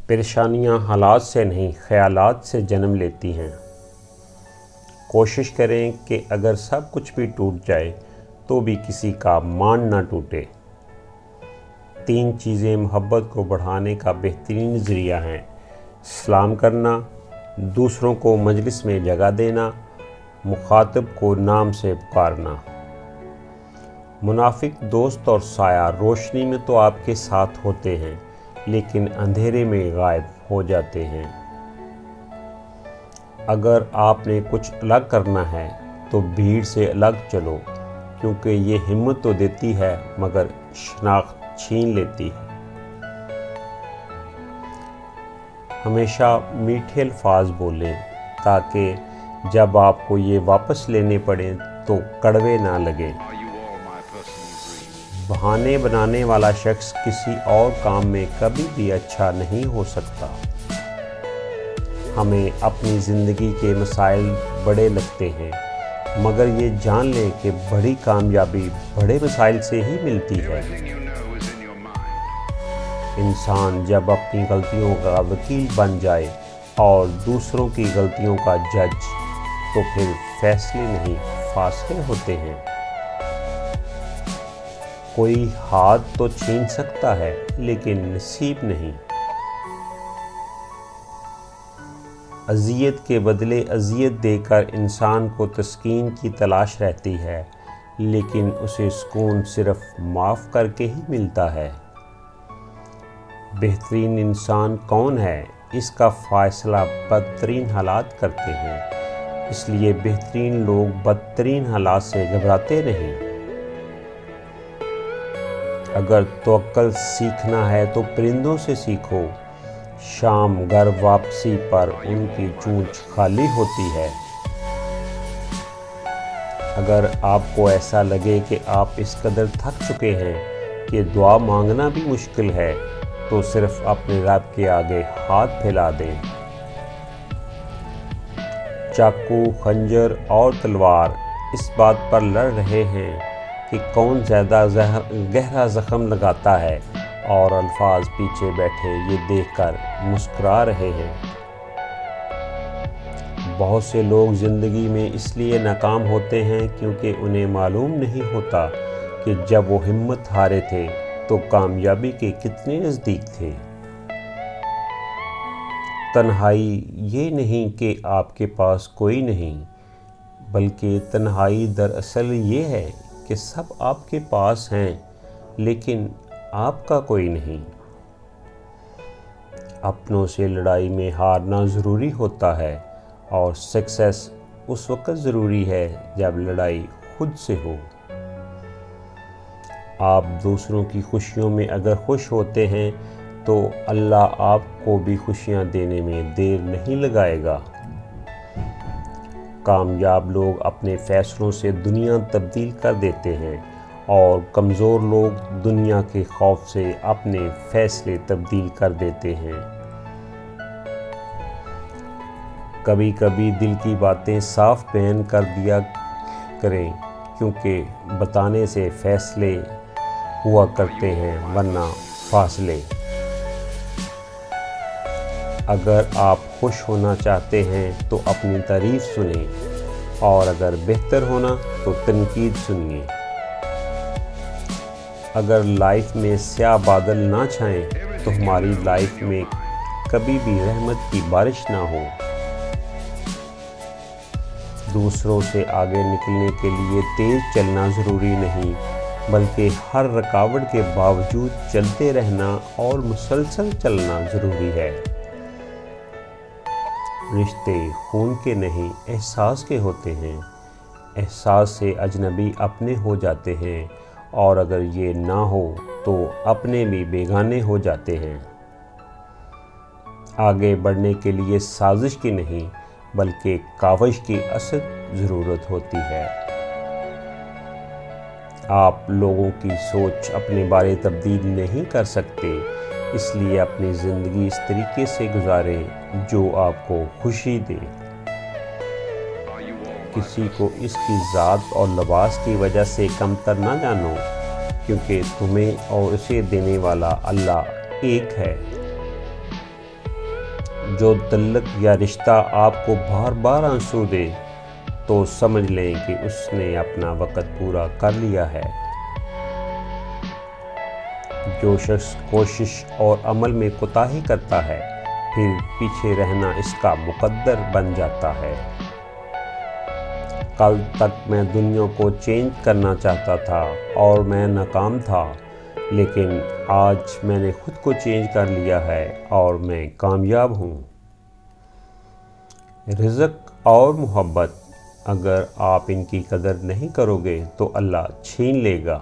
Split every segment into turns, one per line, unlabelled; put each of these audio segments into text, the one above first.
پریشانیاں حالات سے نہیں خیالات سے جنم لیتی ہیں۔ کوشش کریں کہ اگر سب کچھ بھی ٹوٹ جائے تو بھی کسی کا مان نہ ٹوٹے۔ 3 چیزیں محبت کو بڑھانے کا بہترین ذریعہ ہیں: سلام کرنا، دوسروں کو مجلس میں جگہ دینا، مخاطب کو نام سے پکارنا۔ منافق دوست اور سایہ روشنی میں تو آپ کے ساتھ ہوتے ہیں لیکن اندھیرے میں غائب ہو جاتے ہیں۔ اگر آپ نے کچھ الگ کرنا ہے تو بھیڑ سے الگ چلو، کیونکہ یہ ہمت تو دیتی ہے مگر شناخت چھین لیتی ہے۔ ہمیشہ میٹھے الفاظ بولیں تاکہ جب آپ کو یہ واپس لینے پڑیں تو کڑوے نہ لگیں۔ بہانے بنانے والا شخص کسی اور کام میں کبھی بھی اچھا نہیں ہو سکتا۔ ہمیں اپنی زندگی کے مسائل بڑے لگتے ہیں مگر یہ جان لیں کہ بڑی کامیابی بڑے مسائل سے ہی ملتی ہے۔ انسان جب اپنی غلطیوں کا وکیل بن جائے اور دوسروں کی غلطیوں کا جج، تو پھر فیصلے نہیں فاصلے ہوتے ہیں۔ کوئی ہاتھ تو چھین سکتا ہے لیکن نصیب نہیں۔ اذیت کے بدلے اذیت دے کر انسان کو تسکین کی تلاش رہتی ہے، لیکن اسے سکون صرف معاف کر کے ہی ملتا ہے۔ بہترین انسان کون ہے، اس کا فیصلہ بدترین حالات کرتے ہیں، اس لیے بہترین لوگ بدترین حالات سے گھبراتے نہیں۔ اگر توکل سیکھنا ہے تو پرندوں سے سیکھو، شام گھر واپسی پر ان کی چونچ خالی ہوتی ہے۔ اگر آپ کو ایسا لگے کہ آپ اس قدر تھک چکے ہیں کہ دعا مانگنا بھی مشکل ہے، تو صرف اپنے رب کے آگے ہاتھ پھیلا دیں۔ چاقو، خنجر اور تلوار اس بات پر لڑ رہے ہیں کہ کون زیادہ گہرا زخم لگاتا ہے، اور الفاظ پیچھے بیٹھے یہ دیکھ کر مسکرا رہے ہیں۔ بہت سے لوگ زندگی میں اس لیے ناکام ہوتے ہیں کیونکہ انہیں معلوم نہیں ہوتا کہ جب وہ ہمت ہارے تھے تو کامیابی کے کتنے نزدیک تھے۔ تنہائی یہ نہیں کہ آپ کے پاس کوئی نہیں، بلکہ تنہائی دراصل یہ ہے کہ سب آپ کے پاس ہیں لیکن آپ کا کوئی نہیں۔ اپنوں سے لڑائی میں ہارنا ضروری ہوتا ہے اور سکسیس اس وقت ضروری ہے جب لڑائی خود سے ہو۔ آپ دوسروں کی خوشیوں میں اگر خوش ہوتے ہیں تو اللہ آپ کو بھی خوشیاں دینے میں دیر نہیں لگائے گا۔ کامیاب لوگ اپنے فیصلوں سے دنیا تبدیل کر دیتے ہیں اور کمزور لوگ دنیا کے خوف سے اپنے فیصلے تبدیل کر دیتے ہیں۔ کبھی کبھی دل کی باتیں صاف بیان کر دیا کریں، کیونکہ بتانے سے فیصلے ہوا کرتے ہیں ورنہ فاصلے۔ اگر آپ خوش ہونا چاہتے ہیں تو اپنی تعریف سنیں، اور اگر بہتر ہونا تو تنقید سنیے۔ اگر لائف میں سیاہ بادل نہ چھائیں تو ہماری لائف میں کبھی بھی رحمت کی بارش نہ ہو۔ دوسروں سے آگے نکلنے کے لیے تیز چلنا ضروری نہیں، بلکہ ہر رکاوٹ کے باوجود چلتے رہنا اور مسلسل چلنا ضروری ہے۔ رشتے خون کے نہیں احساس کے ہوتے ہیں، احساس سے اجنبی اپنے ہو جاتے ہیں، اور اگر یہ نہ ہو تو اپنے بھی بیگانے ہو جاتے ہیں۔ آگے بڑھنے کے لیے سازش کی نہیں بلکہ کاوش کی اصل ضرورت ہوتی ہے۔ آپ لوگوں کی سوچ اپنے بارے تبدیل نہیں کر سکتے، اس لیے اپنی زندگی اس طریقے سے گزاریں جو آپ کو خوشی دے۔ کسی کو اس کی ذات اور لباس کی وجہ سے کمتر نہ جانو، کیونکہ تمہیں اور اسے دینے والا اللہ ایک ہے۔ جو تعلق یا رشتہ آپ کو بار بار آنسو دے تو سمجھ لیں کہ اس نے اپنا وقت پورا کر لیا ہے۔ جو شخص کوشش اور عمل میں کوتاہی کرتا ہے پھر پیچھے رہنا اس کا مقدر بن جاتا ہے۔ کل تک میں دنیا کو چینج کرنا چاہتا تھا اور میں ناکام تھا، لیکن آج میں نے خود کو چینج کر لیا ہے اور میں کامیاب ہوں۔ رزق اور محبت اگر آپ ان کی قدر نہیں کرو گے تو اللہ چھین لے گا۔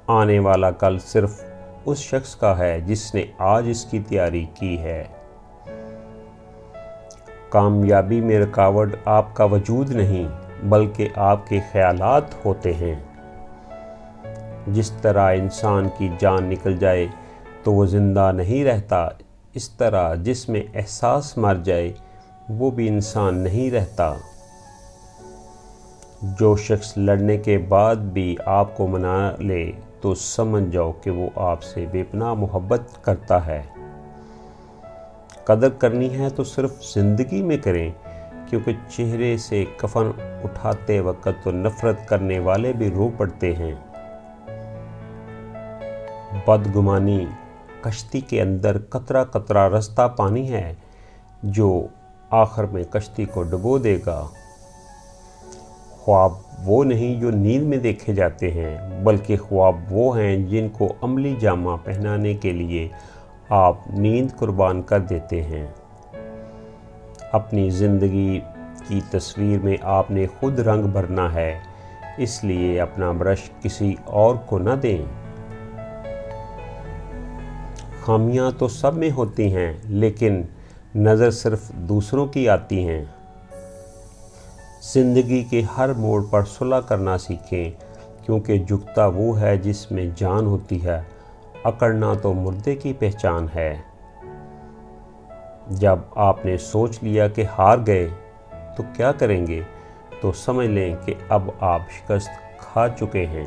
آنے والا کل صرف اس شخص کا ہے جس نے آج اس کی تیاری کی ہے۔ کامیابی میں رکاوٹ آپ کا وجود نہیں بلکہ آپ کے خیالات ہوتے ہیں۔ جس طرح انسان کی جان نکل جائے تو وہ زندہ نہیں رہتا، اس طرح جس میں احساس مر جائے وہ بھی انسان نہیں رہتا۔ جو شخص لڑنے کے بعد بھی آپ کو منا لے تو سمجھ جاؤ کہ وہ آپ سے بے پناہ محبت کرتا ہے۔ قدر کرنی ہے تو صرف زندگی میں کریں، کیونکہ چہرے سے کفن اٹھاتے وقت تو نفرت کرنے والے بھی رو پڑتے ہیں۔ بدگمانی کشتی کے اندر قطرہ قطرہ رستا پانی ہے جو آخر میں کشتی کو ڈبو دے گا۔ خواب وہ نہیں جو نیند میں دیکھے جاتے ہیں، بلکہ خواب وہ ہیں جن کو عملی جامہ پہنانے کے لیے آپ نیند قربان کر دیتے ہیں۔ اپنی زندگی کی تصویر میں آپ نے خود رنگ بھرنا ہے، اس لیے اپنا برش کسی اور کو نہ دیں۔ خامیاں تو سب میں ہوتی ہیں، لیکن نظر صرف دوسروں کی آتی ہیں۔ زندگی کے ہر موڑ پر صلح کرنا سیکھیں، کیونکہ جھکتا وہ ہے جس میں جان ہوتی ہے، اکڑنا تو مردے کی پہچان ہے۔ جب آپ نے سوچ لیا کہ ہار گئے تو کیا کریں گے، تو سمجھ لیں کہ اب آپ شکست کھا چکے ہیں۔